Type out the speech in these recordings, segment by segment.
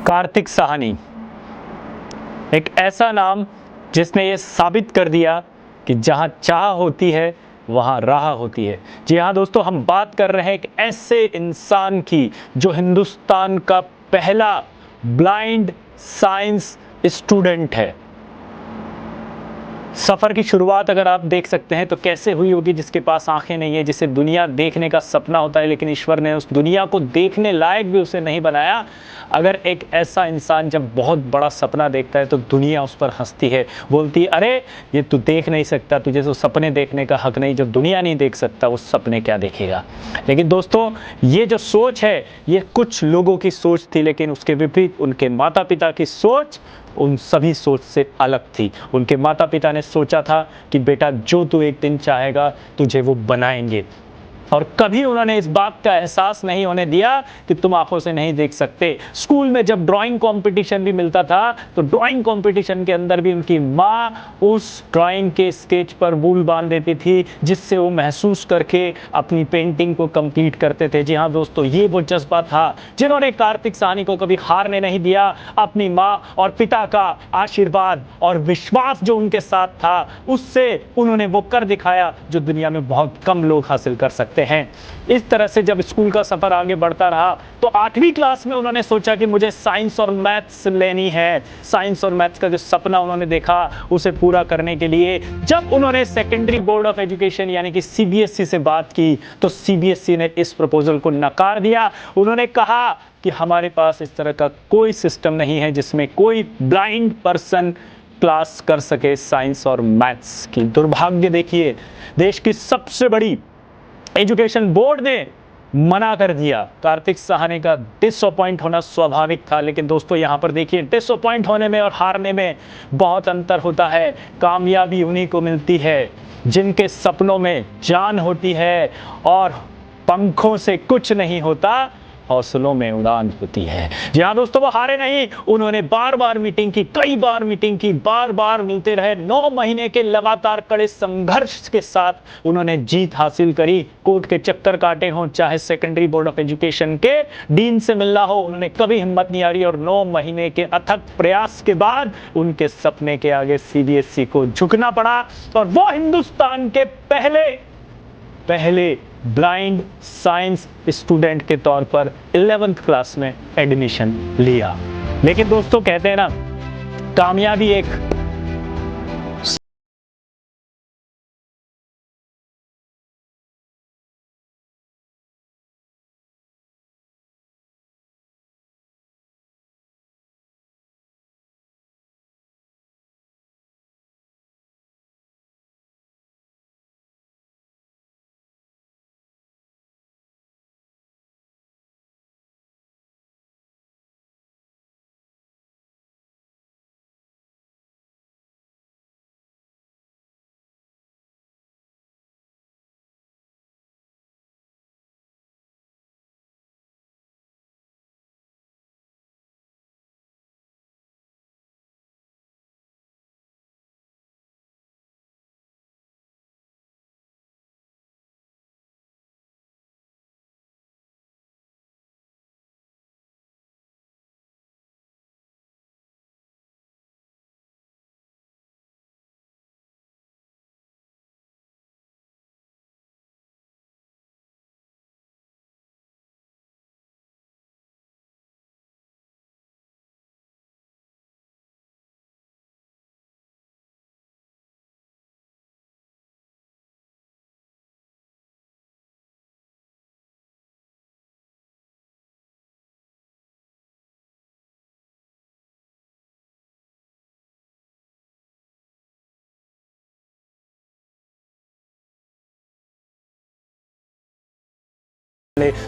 कार्तिक साहनी एक ऐसा नाम जिसने ये साबित कर दिया कि जहाँ चाह होती है वहाँ राह होती है। जी हाँ दोस्तों, हम बात कर रहे हैं एक ऐसे इंसान की जो हिंदुस्तान का पहला ब्लाइंड साइंस स्टूडेंट है। सफ़र की शुरुआत अगर आप देख सकते हैं तो कैसे हुई होगी, जिसके पास आंखें नहीं है, जिसे दुनिया देखने का सपना होता है, लेकिन ईश्वर ने उस दुनिया को देखने लायक भी उसे नहीं बनाया। अगर एक ऐसा इंसान जब बहुत बड़ा सपना देखता है तो दुनिया उस पर हंसती है, बोलती है अरे ये तू देख नहीं सकता, तुझे तो सपने देखने का हक नहीं, जब दुनिया नहीं देख सकता वो सपने क्या देखेगा। लेकिन दोस्तों, ये जो सोच है ये कुछ लोगों की सोच थी, लेकिन उसके विपरीत उनके माता पिता की सोच उन सभी सोच से अलग थी। उनके माता पिता ने सोचा था कि बेटा जो तू एक दिन चाहेगा तुझे वो बनाएंगे, और कभी उन्होंने इस बात का एहसास नहीं होने दिया कि तुम आंखों से नहीं देख सकते। स्कूल में जब ड्राइंग कंपटीशन भी मिलता था तो ड्राइंग कंपटीशन के अंदर भी उनकी माँ उस ड्राइंग के स्केच पर वूल बांध देती थी, जिससे वो महसूस करके अपनी पेंटिंग को कंप्लीट करते थे। जी हाँ दोस्तों, ये वो जज्बा था जिन्होंने कार्तिक साहनी को कभी हारने नहीं दिया। अपनी माँ और पिता का आशीर्वाद और विश्वास जो उनके साथ था, उससे उन्होंने वो कर दिखाया जो दुनिया में बहुत कम लोग हासिल कर सकते हैं। इस तरह से जब स्कूल का सफर आगे बढ़ता रहा तो 8वीं क्लास में उन्होंने सोचा कि मुझे साइंस और मैथ्स लेनी है। साइंस और मैथ्स का जो सपना उन्होंने देखा उसे पूरा करने के लिए जब उन्होंने सेकेंडरी बोर्ड ऑफ एजुकेशन यानी कि सीबीएसई से बात की तो सीबीएसई ने इस प्रपोजल को नकार दिया। उन्होंने कहा कि हमारे पास इस तरह का कोई सिस्टम नहीं है जिसमें कोई ब्लाइंड पर्सन क्लास कर सके साइंस और मैथ्स की। दुर्भाग्य देखिए, देश की सबसे बड़ी एजुकेशन बोर्ड ने मना कर दिया। कार्तिक साहनी का डिसअपॉइंट होना स्वाभाविक था, लेकिन दोस्तों यहाँ पर देखिए, डिसअपॉइंट होने में और हारने में बहुत अंतर होता है। कामयाबी उन्हीं को मिलती है जिनके सपनों में जान होती है और पंखों से कुछ नहीं होता, हौसलों में उड़ान होती है। जी हाँ दोस्तों, वो हारे नहीं। उन्होंने बार बार मीटिंग की, कई बार मीटिंग की, बार बार मिलते रहे। 9 महीने के लगातार कड़े संघर्ष के साथ उन्होंने जीत हासिल करी। कोर्ट के चक्कर काटे हों, चाहे सेकेंडरी बोर्ड ऑफ एजुकेशन के डीन से मिलना हो, उन्होंने कभी हिम्मत नहीं हारी। और 9 महीने के अथक प्रयास के बाद उनके सपने के आगे सीबीएसई को झुकना पड़ा और वो हिंदुस्तान के पहले ब्लाइंड साइंस स्टूडेंट के तौर पर 11th क्लास में एडमिशन लिया। लेकिन दोस्तों कहते हैं ना, कामयाबी एक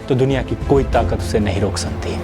तो दुनिया की कोई ताकत उसे नहीं रोक सकती।